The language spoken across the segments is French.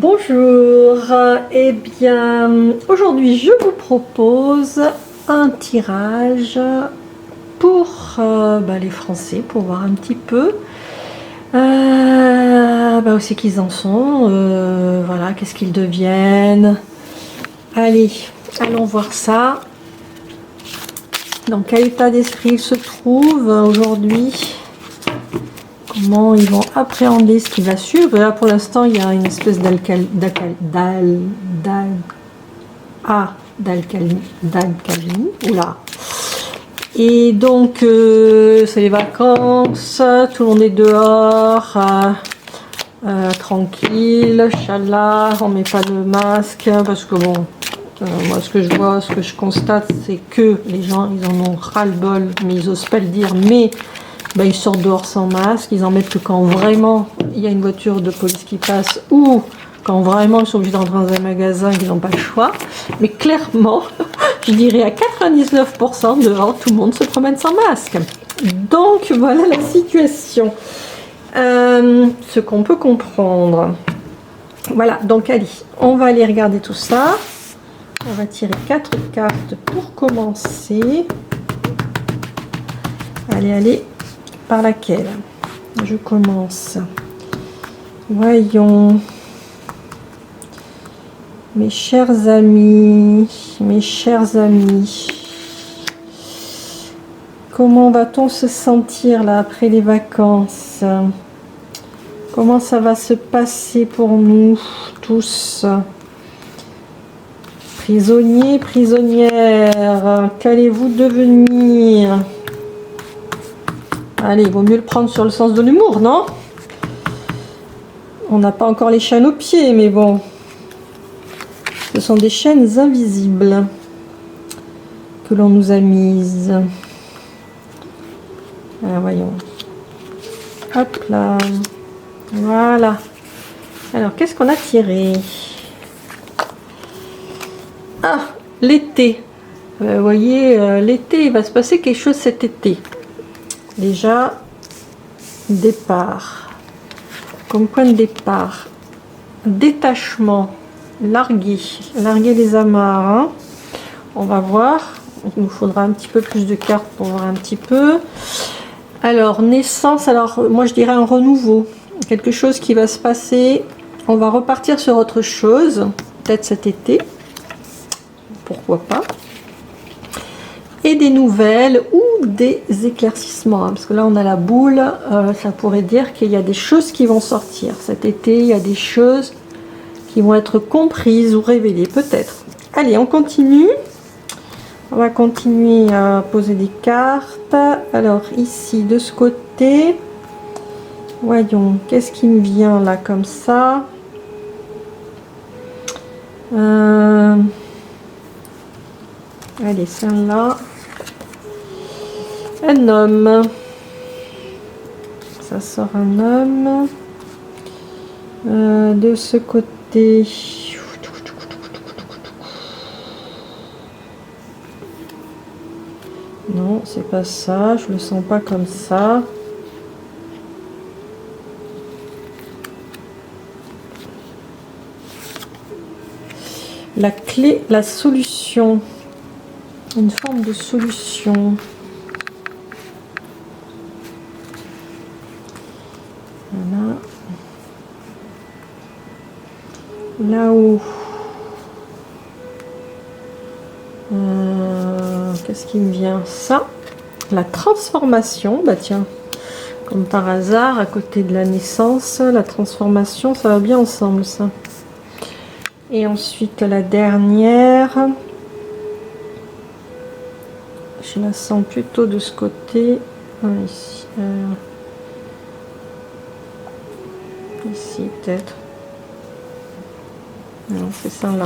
Bonjour, eh bien aujourd'hui je vous propose un tirage pour les Français, pour voir un petit peu où c'est qu'ils en sont, voilà, qu'est-ce qu'ils deviennent. Allez, allons voir ça. Dans quel état d'esprit ils se trouvent aujourd'hui, comment ils vont appréhender ce qui va suivre. Là pour l'instant il y a une espèce d'alcalmie. Oula. Et donc c'est les vacances, tout le monde est dehors, tranquille, challah, on met pas le masque parce que bon, moi ce que je vois, ce que je constate, c'est que les gens ils en ont ras le bol, mais ils osent pas le dire, mais ils sortent dehors sans masque, ils en mettent que quand vraiment il y a une voiture de police qui passe ou quand vraiment ils sont obligés d'entrer dans un magasin, qu'ils n'ont pas le choix. Mais clairement, je dirais à 99% dehors, tout le monde se promène sans masque. Donc voilà la situation. Ce qu'on peut comprendre. Voilà, donc allez, on va aller regarder tout ça. On va tirer 4 cartes pour commencer. Allez. Par laquelle je commence? Voyons. Mes chers amis, comment va-t-on se sentir là après les vacances? Comment ça va se passer pour nous tous? Prisonniers, prisonnières, qu'allez-vous devenir? Allez, il vaut mieux le prendre sur le sens de l'humour, non? On n'a pas encore les chaînes aux pieds, mais bon. Ce sont des chaînes invisibles que l'on nous a mises. Alors, voyons. Hop là. Voilà. Alors, qu'est-ce qu'on a tiré? Ah, l'été. Vous voyez, l'été, il va se passer quelque chose cet été. Déjà, départ. Comme point de départ, détachement, larguer les amarres. Hein. On va voir. Il nous faudra un petit peu plus de cartes pour voir un petit peu. Alors, naissance, alors moi je dirais un renouveau. Quelque chose qui va se passer. On va repartir sur autre chose. Peut-être cet été. Pourquoi pas. Et des nouvelles ou des éclaircissements, hein, parce que là on a la boule, ça pourrait dire qu'il y a des choses qui vont sortir cet été, il y a des choses qui vont être comprises ou révélées peut-être. Allez, on continue, on va continuer à poser des cartes. Alors ici de ce côté, voyons, qu'est-ce qui me vient là comme ça? Allez, celle-là. Un homme. Ça sort un homme. De ce côté. Non, c'est pas ça. Je le sens pas comme ça. La clé, la solution. Une forme de solution. Voilà. Là-haut. Qu'est-ce qui me vient? Ça. La transformation. Bah tiens. Comme par hasard, à côté de la naissance, la transformation, ça va bien ensemble, ça. Et ensuite, la dernière. Je la sens plutôt de ce côté. Ici. Ici peut-être. Non, c'est ça là.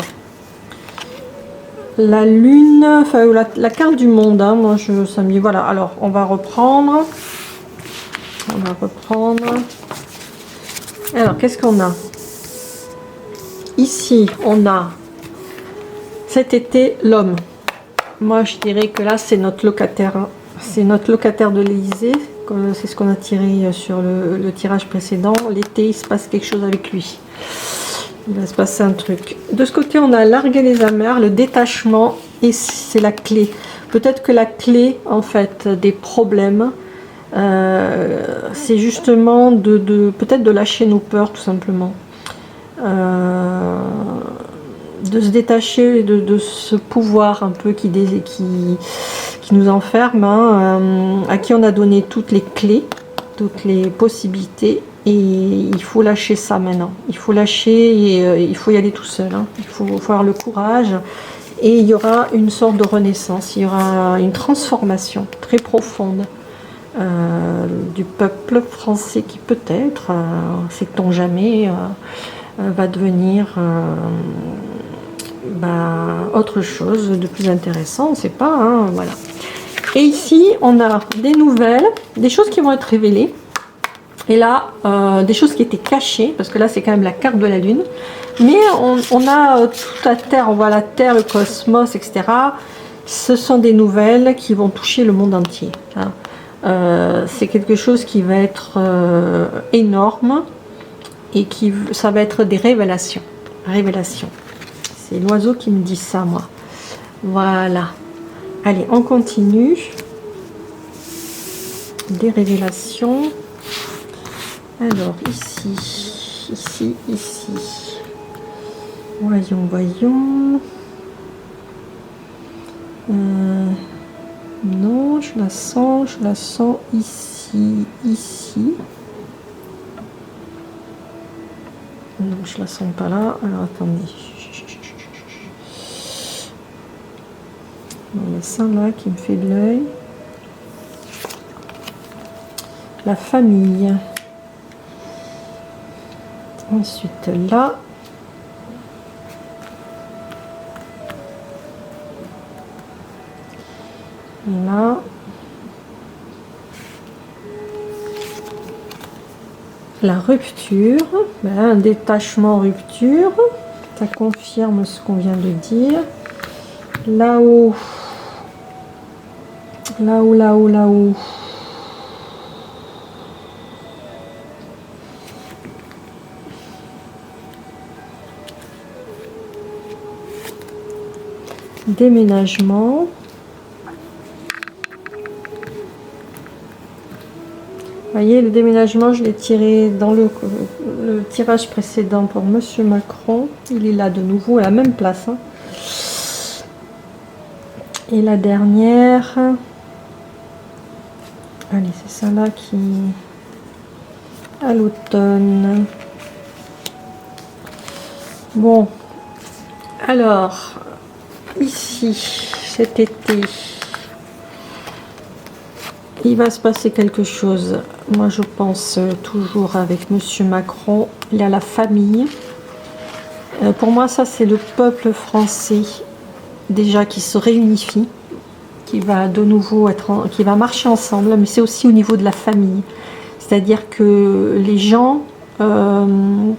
La lune, enfin la carte du monde, hein, moi ça me dit voilà. Alors on va reprendre. Alors qu'est-ce qu'on a? Ici on a cet été l'homme. Moi je dirais que là c'est notre locataire. Hein. C'est notre locataire de l'Élysée. C'est ce qu'on a tiré sur le tirage précédent. L'été, il se passe quelque chose avec lui. Il va se passer un truc. De ce côté, on a largué les amers, le détachement, et c'est la clé. Peut-être que la clé, en fait, des problèmes, c'est justement peut-être de lâcher nos peurs, tout simplement. De se détacher de ce pouvoir un peu qui nous enferme, hein, à qui on a donné toutes les clés, toutes les possibilités, et il faut lâcher ça maintenant. Il faut lâcher et il faut y aller tout seul, hein. Il faut avoir le courage, et il y aura une sorte de renaissance, il y aura une transformation très profonde du peuple français qui peut-être, sait-on jamais, va devenir autre chose de plus intéressant, on ne sait pas, hein, voilà. Et ici, on a des nouvelles, des choses qui vont être révélées. Et là, des choses qui étaient cachées, parce que là, c'est quand même la carte de la Lune. Mais on a toute la Terre, on voit la Terre, le cosmos, etc. Ce sont des nouvelles qui vont toucher le monde entier, hein. C'est quelque chose qui va être énorme, et ça va être des révélations. Révélations. C'est l'oiseau qui me dit ça, moi. Voilà. Allez, on continue. Des révélations. Alors, ici. Voyons. Non, je la sens ici. Non, je la sens pas là. Alors, attendez. Il y a ça là qui me fait de l'œil. La famille. Ensuite là. Là. La rupture. Un détachement, rupture. Ça confirme ce qu'on vient de dire. Là-haut. Déménagement. Vous voyez, le déménagement, je l'ai tiré dans le tirage précédent pour Monsieur Macron. Il est là de nouveau, à la même place, hein. Et la dernière, allez, c'est ça là qui à l'automne. Bon, alors ici cet été il va se passer quelque chose. Moi je pense toujours avec Monsieur Macron, il y a la famille. Pour moi ça c'est le peuple français déjà qui se réunifie, qui va de nouveau qui va marcher ensemble, mais c'est aussi au niveau de la famille, c'est-à-dire que les gens vont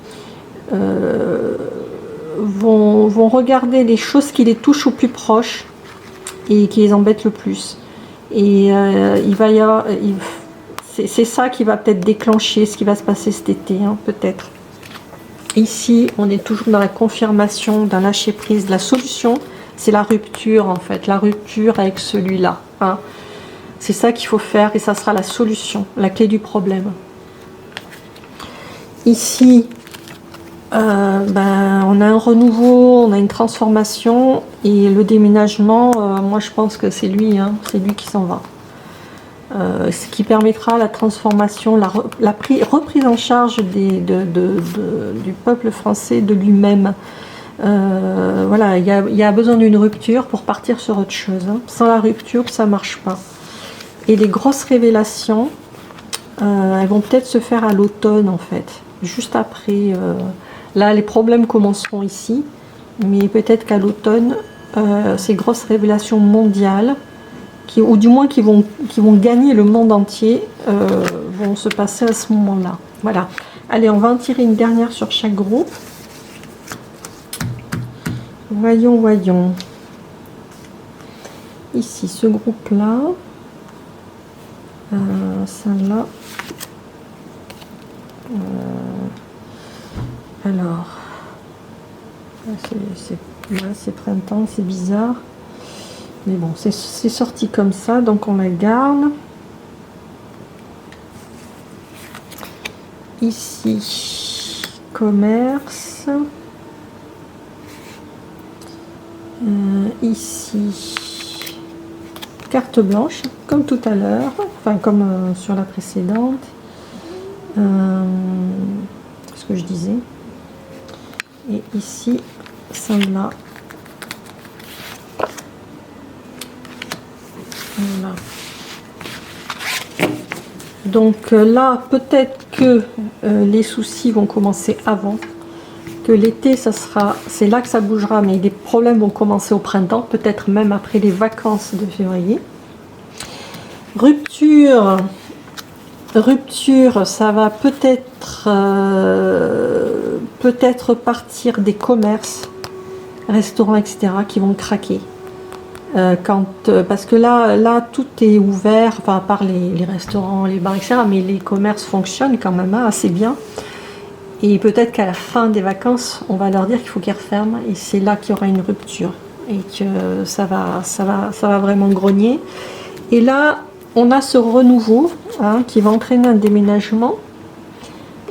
regarder les choses qui les touchent au plus proche et qui les embêtent le plus, et il va y avoir, c'est ça qui va peut-être déclencher ce qui va se passer cet été, hein, peut-être. Ici on est toujours dans la confirmation d'un lâcher prise, de la solution. C'est la rupture en fait, la rupture avec celui-là, hein. C'est ça qu'il faut faire et ça sera la solution, la clé du problème. Ici, on a un renouveau, on a une transformation, et le déménagement, moi je pense que c'est lui, hein, c'est lui qui s'en va. Ce qui permettra la transformation, la reprise en charge du peuple français, de lui-même. Voilà, il y a besoin d'une rupture pour partir sur autre chose, hein. Sans la rupture, ça marche pas. Et les grosses révélations, elles vont peut-être se faire à l'automne, en fait. Juste après, là, les problèmes commenceront ici, mais peut-être qu'à l'automne, ces grosses révélations mondiales, ou du moins qui vont gagner le monde entier, vont se passer à ce moment-là. Voilà. Allez, on va en tirer une dernière sur chaque groupe. Voyons. Ici, ce groupe-là. Ça-là. Alors. C'est printemps, c'est bizarre. Mais bon, c'est sorti comme ça, donc on la garde. Ici, commerce. Ici, carte blanche, comme tout à l'heure, enfin comme sur la précédente. Ce que je disais. Et ici, celle-là. Voilà. Donc là, peut-être que les soucis vont commencer avant, que l'été, c'est là que ça bougera, mais les problèmes vont commencer au printemps, peut-être même après les vacances de février. Rupture, ça va peut-être partir des commerces, restaurants, etc., qui vont craquer. Parce que là tout est ouvert, enfin à part les restaurants, les bars, etc., mais les commerces fonctionnent quand même assez bien. Et peut-être qu'à la fin des vacances, on va leur dire qu'il faut qu'ils referment, et c'est là qu'il y aura une rupture et que ça va vraiment grogner. Et là, on a ce renouveau qui va entraîner un déménagement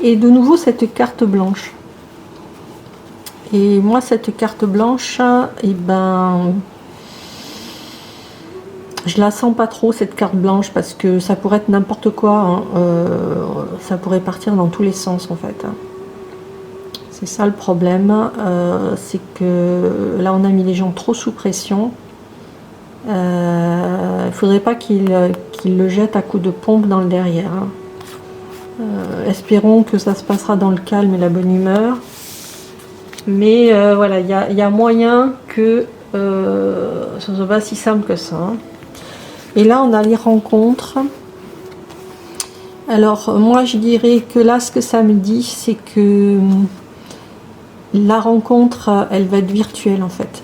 et de nouveau cette carte blanche. Et moi, cette carte blanche, et ben, je la sens pas trop, cette carte blanche, parce que ça pourrait être n'importe quoi. Ça pourrait partir dans tous les sens en fait. C'est ça le problème, c'est que là on a mis les gens trop sous pression. Il ne faudrait pas qu'il le jette à coups de pompe dans le derrière. Espérons que ça se passera dans le calme et la bonne humeur. Mais voilà, il y a moyen que ça ne soit pas si simple que ça. Et là on a les rencontres. Alors moi je dirais que là ce que ça me dit, c'est que la rencontre, elle va être virtuelle en fait.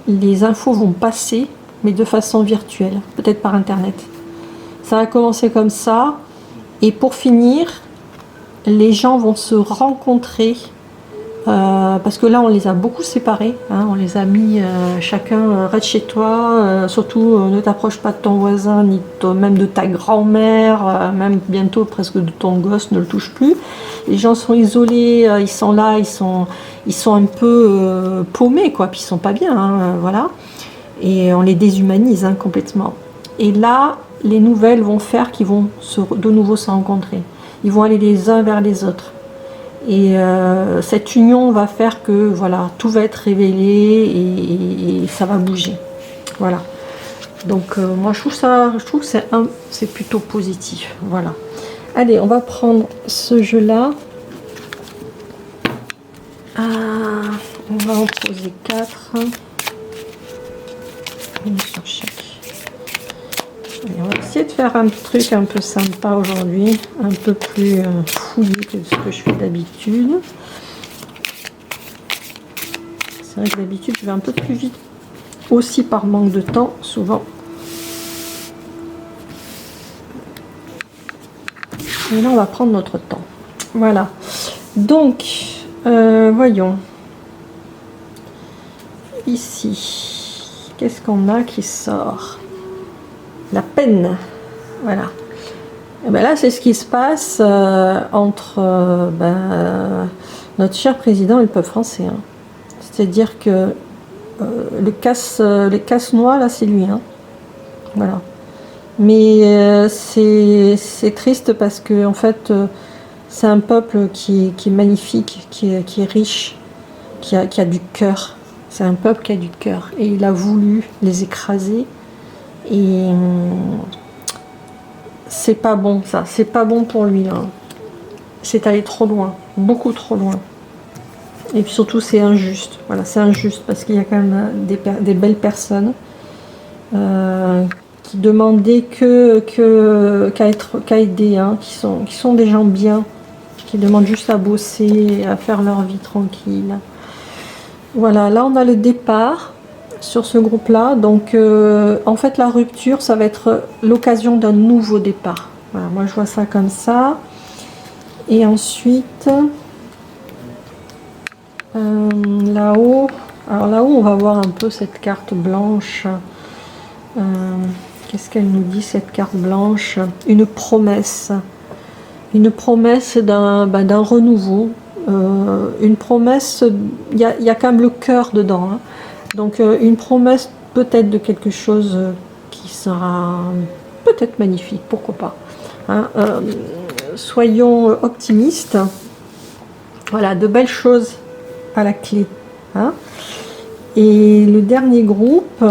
Les infos vont passer, mais de façon virtuelle, peut-être par internet. Ça va commencer comme ça, et pour finir, les gens vont se rencontrer, parce que là on les a beaucoup séparés, on les a mis chacun reste chez toi, surtout ne t'approche pas de ton voisin, ni même de ta grand-mère, même bientôt presque de ton gosse, ne le touche plus. Les gens sont isolés, ils sont là, ils sont un peu paumés, quoi, puis ils sont pas bien, voilà. Et on les déshumanise complètement. Et là, les nouvelles vont faire qu'ils vont de nouveau se rencontrer. Ils vont aller les uns vers les autres. Et cette union va faire que voilà, tout va être révélé et ça va bouger. Voilà. Donc moi je trouve que c'est plutôt positif. Voilà. Allez, on va prendre ce jeu-là. On va en poser 4. Une sur chaque. Allez, on va essayer de faire un truc un peu sympa aujourd'hui, un peu plus fouillé que ce que je fais d'habitude. C'est vrai que d'habitude je vais un peu plus vite, aussi par manque de temps, souvent. Et là on va prendre notre temps. Voilà. Donc, voyons. Ici, qu'est-ce qu'on a qui sort? La peine. Voilà. Et ben là, c'est ce qui se passe entre notre cher président et le peuple français. C'est-à-dire que les casse-noix, là, c'est lui. Voilà. Mais c'est triste parce que, en fait, c'est un peuple qui est magnifique, qui est riche, qui a du cœur. C'est un peuple qui a du cœur. Et il a voulu les écraser. Et c'est pas bon, ça. C'est pas bon pour lui. C'est aller trop loin. Beaucoup trop loin. Et puis surtout, c'est injuste. Voilà, c'est injuste parce qu'il y a quand même des belles personnes qui demandaient qu'à aider, qui sont des gens bien, qui demandent juste à bosser, à faire leur vie tranquille. Voilà, là on a le départ sur ce groupe-là. Donc en fait, la rupture, ça va être l'occasion d'un nouveau départ. Voilà, moi je vois ça comme ça. Et ensuite, Là-haut, alors là-haut, on va voir un peu cette carte blanche. Qu'est-ce qu'elle nous dit, cette carte blanche? Une promesse. Une promesse d'un renouveau. Une promesse, il y a quand même le cœur dedans. Hein. Donc une promesse peut-être de quelque chose qui sera peut-être magnifique, pourquoi pas. Hein. Soyons optimistes. Voilà, de belles choses à la clé. Hein. Et le dernier groupe,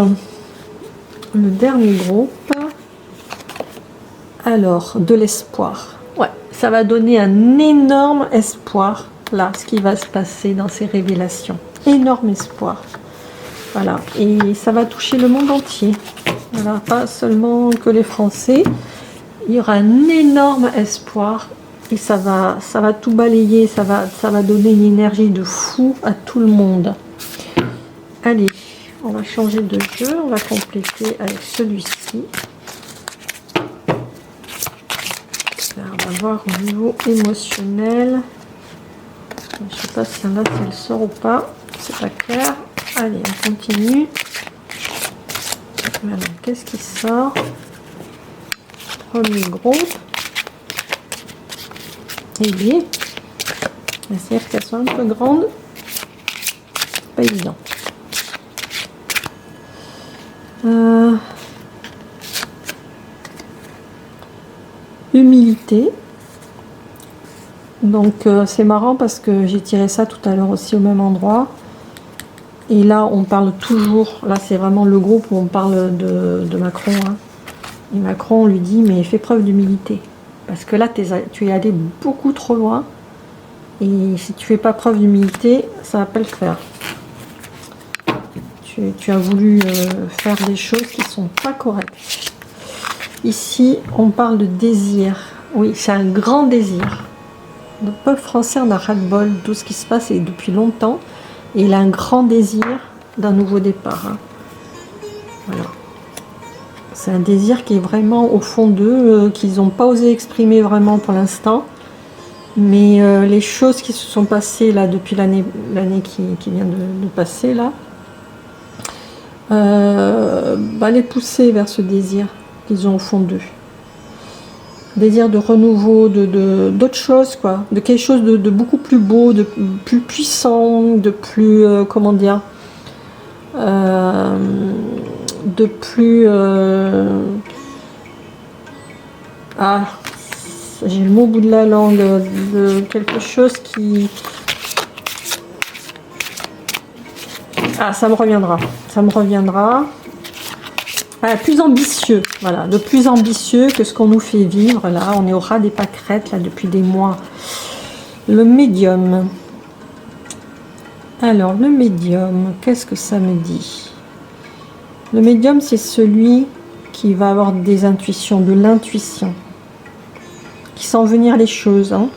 alors, de l'espoir. Ouais, ça va donner un énorme espoir, là, ce qui va se passer dans ces révélations. Énorme espoir. Voilà, et ça va toucher le monde entier. Voilà, pas seulement que les Français. Il y aura un énorme espoir et ça va tout balayer, ça va donner une énergie de fou à tout le monde. Allez, on va changer de jeu, on va compléter avec celui-ci. On va voir au niveau émotionnel. Je ne sais pas si celle-là, si elle sort ou pas, c'est pas clair. Allez, on continue. Voilà, qu'est-ce qui sort? Premier groupe. Et bien, c'est-à-dire qu'elles sont un peu grandes. Pas évident. Humilité. Donc c'est marrant parce que j'ai tiré ça tout à l'heure aussi au même endroit. Et là on parle toujours, là c'est vraiment le groupe où on parle de Macron. Hein. Et Macron lui dit mais fais preuve d'humilité. Parce que là tu es allé beaucoup trop loin. Et si tu fais pas preuve d'humilité, ça va pas le faire. Tu as voulu faire des choses qui sont pas correctes. Ici, on parle de désir. Oui, c'est un grand désir. Le peuple français en a ras-le-bol de tout ce qui se passe et depuis longtemps. Et il a un grand désir d'un nouveau départ. Hein. Voilà. C'est un désir qui est vraiment au fond d'eux, qu'ils n'ont pas osé exprimer vraiment pour l'instant. Mais les choses qui se sont passées là depuis l'année qui vient de passer là, les pousser vers ce désir qu'ils ont au fond d'eux. Désir de renouveau, d'autres choses, quoi, de quelque chose de beaucoup plus beau, de plus puissant, de plus, comment dire, de plus... j'ai le mot au bout de la langue, de quelque chose qui... ça me reviendra. Plus ambitieux, voilà, de plus ambitieux que ce qu'on nous fait vivre, là, on est au ras des pâquerettes, là, depuis des mois. Le médium. Alors, le médium, qu'est-ce que ça me dit? Le médium, c'est celui qui va avoir des intuitions, de l'intuition, qui sent venir les choses, hein.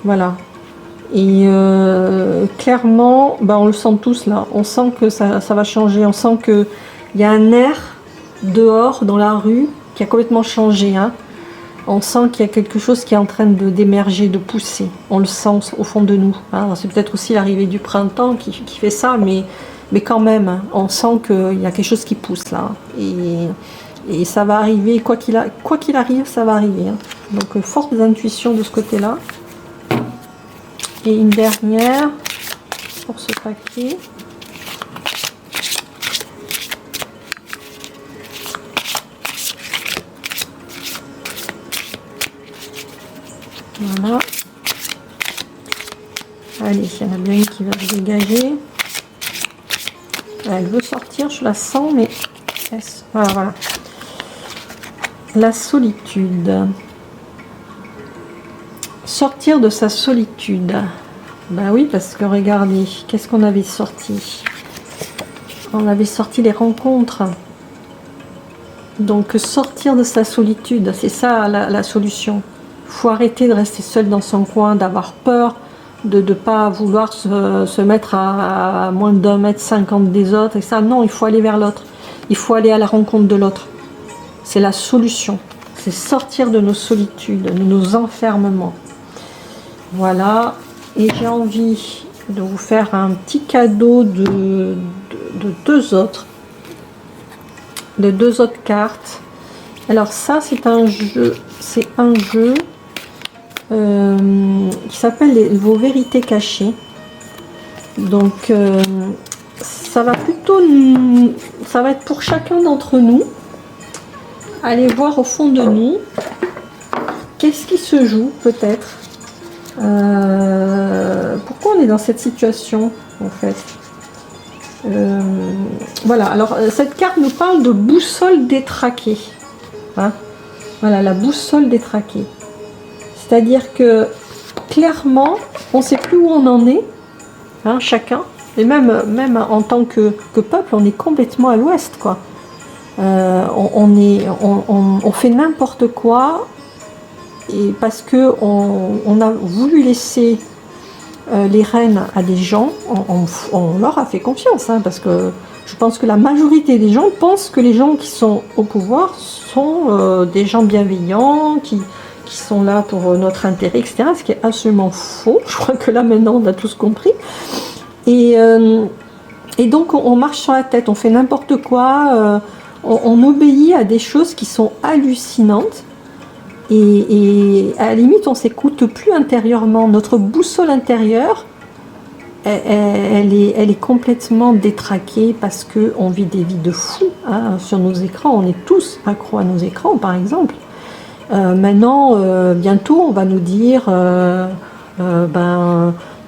Voilà. Et clairement, on le sent tous là, on sent que ça va changer, on sent que il y a un air dehors, dans la rue, qui a complètement changé. Hein. On sent qu'il y a quelque chose qui est en train d'émerger, de pousser. On le sent au fond de nous. Hein. C'est peut-être aussi l'arrivée du printemps qui fait ça, mais quand même, hein, on sent qu'il y a quelque chose qui pousse là. Et ça va arriver, quoi qu'il arrive, ça va arriver. Hein. Donc, fortes intuitions de ce côté-là. Et une dernière pour ce paquet. Voilà. Allez, il y en a bien une qui va se dégager. Elle veut sortir, je la sens, mais... Voilà. La solitude. Sortir de sa solitude. Oui, parce que regardez, qu'est-ce qu'on avait sorti? On avait sorti les rencontres. Donc, sortir de sa solitude, c'est ça la solution. Il faut arrêter de rester seul dans son coin, d'avoir peur, de ne pas vouloir se mettre à moins d'1,50 m des autres. Et ça, non, il faut aller vers l'autre. Il faut aller à la rencontre de l'autre. C'est la solution. C'est sortir de nos solitudes, de nos enfermements. Voilà. Et j'ai envie de vous faire un petit cadeau de deux autres cartes. Alors ça c'est un jeu, qui s'appelle vos vérités cachées. Donc ça va être pour chacun d'entre nous. Allez voir au fond de nous qu'est-ce qui se joue peut-être. Pourquoi on est dans cette situation en fait. Voilà, alors cette carte nous parle de boussole détraquée. Hein, voilà, la boussole détraquée. C'est-à-dire que clairement, on ne sait plus où on en est, hein, chacun. Et même en tant que peuple, on est complètement à l'ouest, quoi. On fait n'importe quoi, et parce que on a voulu laisser les rênes à des gens, on leur a fait confiance, hein, parce que je pense que la majorité des gens pensent que les gens qui sont au pouvoir sont des gens bienveillants, qui sont là pour notre intérêt, etc. Ce qui est absolument faux. Je crois que là maintenant on a tous compris. Et donc on marche sur la tête, on fait n'importe quoi, on obéit à des choses qui sont hallucinantes. Et à la limite, on s'écoute plus intérieurement. Notre boussole intérieure, elle est complètement détraquée parce qu'on vit des vies de fous, hein. Sur nos écrans, on est tous accros à nos écrans, par exemple. Maintenant, bientôt, on va nous dire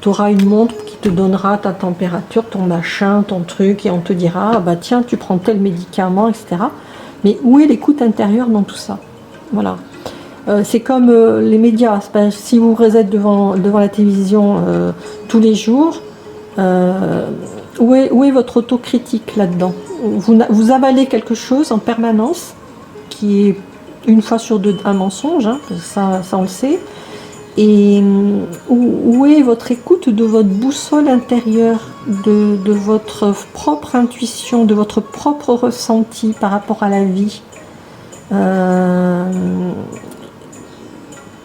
tu auras une montre qui te donnera ta température, ton machin, ton truc, et on te dira bah tiens, tu prends tel médicament, etc. Mais où est l'écoute intérieure dans tout ça? Voilà. C'est comme les médias. Si vous êtes devant la télévision tous les jours, où est votre autocritique là-dedans? Vous avalez quelque chose en permanence qui est une fois sur deux un mensonge, hein, ça on le sait. Et où est votre écoute de votre boussole intérieure, de votre propre intuition, de votre propre ressenti par rapport à la vie?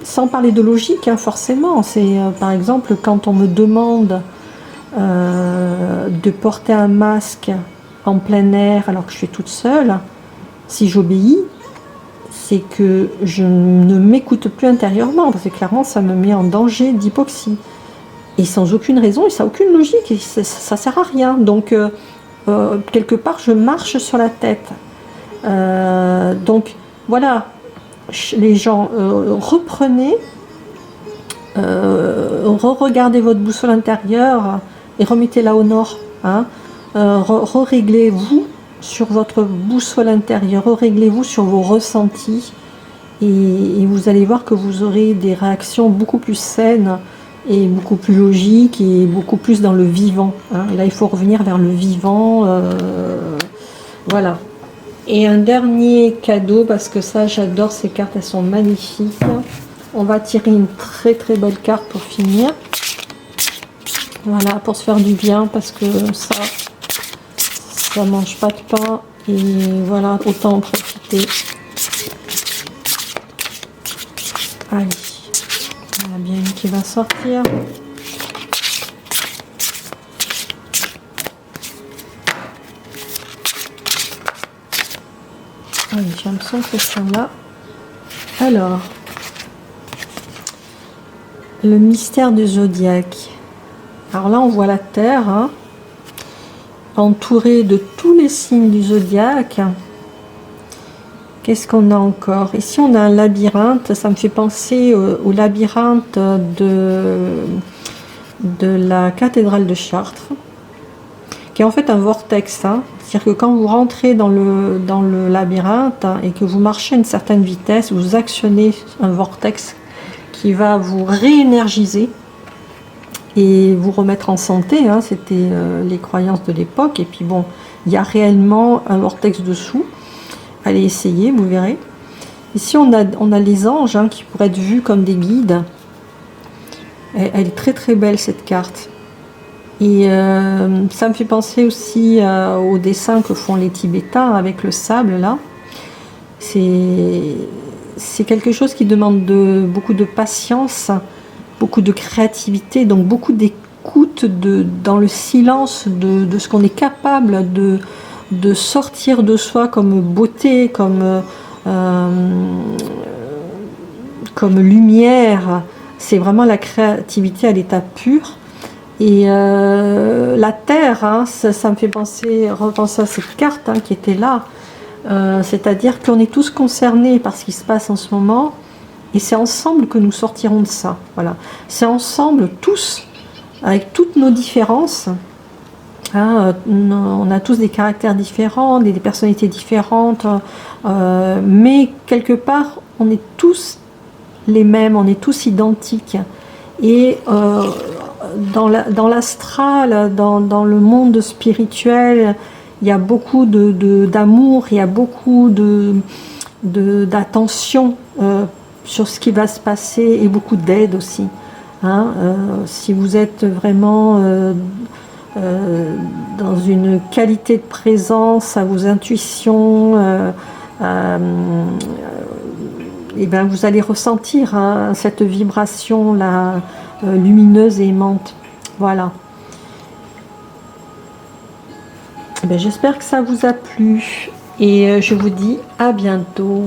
Sans parler de logique, hein, forcément. C'est par exemple quand on me demande de porter un masque en plein air alors que je suis toute seule, si j'obéis, c'est que je ne m'écoute plus intérieurement, parce que clairement ça me met en danger d'hypoxie. Et sans aucune raison, et ça n'a aucune logique, et ça sert à rien. Donc quelque part je marche sur la tête. Donc voilà, les gens, reprenez, re-regardez votre boussole intérieure et remettez-la au nord, hein. Réglez-vous sur votre boussole intérieure, réglez-vous sur vos ressentis, et vous allez voir que vous aurez des réactions beaucoup plus saines et beaucoup plus logiques et beaucoup plus dans le vivant, hein. Là il faut revenir vers le vivant, voilà. Et un dernier cadeau, parce que ça j'adore ces cartes, elles sont magnifiques. On va tirer une très très belle carte pour finir, voilà, pour se faire du bien, parce que ça mange pas de pain, et voilà, autant en profiter. Allez, il y en a bien une qui va sortir. Allez, j'ai l'impression que c'est là. Alors, le mystère du zodiaque. Alors là, on voit la Terre, hein, entourée de tous les signes du zodiaque. Qu'est-ce qu'on a encore? Ici, on a un labyrinthe. Ça me fait penser au labyrinthe de la cathédrale de Chartres, qui est en fait un vortex, hein. C'est-à-dire que quand vous rentrez dans le labyrinthe, hein, et que vous marchez à une certaine vitesse, vous actionnez un vortex qui va vous réénergiser et vous remettre en santé, hein. C'était les croyances de l'époque. Et puis bon, il y a réellement un vortex dessous. Allez essayer, vous verrez. Ici on a les anges, hein, qui pourraient être vus comme des guides. Elle est très très belle cette carte. Et ça me fait penser aussi au dessin que font les Tibétains avec le sable là. C'est quelque chose qui demande beaucoup de patience, beaucoup de créativité, donc beaucoup d'écoute l'écoute, dans le silence de ce qu'on est capable de sortir de soi comme beauté, comme lumière. C'est vraiment la créativité à l'état pur. Et la terre, hein, ça me fait repenser à cette carte, hein, qui était là. C'est-à-dire qu'on est tous concernés par ce qui se passe en ce moment, et c'est ensemble que nous sortirons de ça. Voilà. C'est ensemble, tous, avec toutes nos différences. Hein, on a tous des caractères différents, des personnalités différentes, mais quelque part, on est tous les mêmes, on est tous identiques. Et dans l'astral, dans le monde spirituel, il y a beaucoup d'amour, il y a beaucoup d'attention sur ce qui va se passer, et beaucoup d'aide aussi. Hein, si vous êtes vraiment dans une qualité de présence à vos intuitions, et bien vous allez ressentir, hein, cette vibration là, lumineuse et aimante. Voilà. J'espère que ça vous a plu, et je vous dis à bientôt.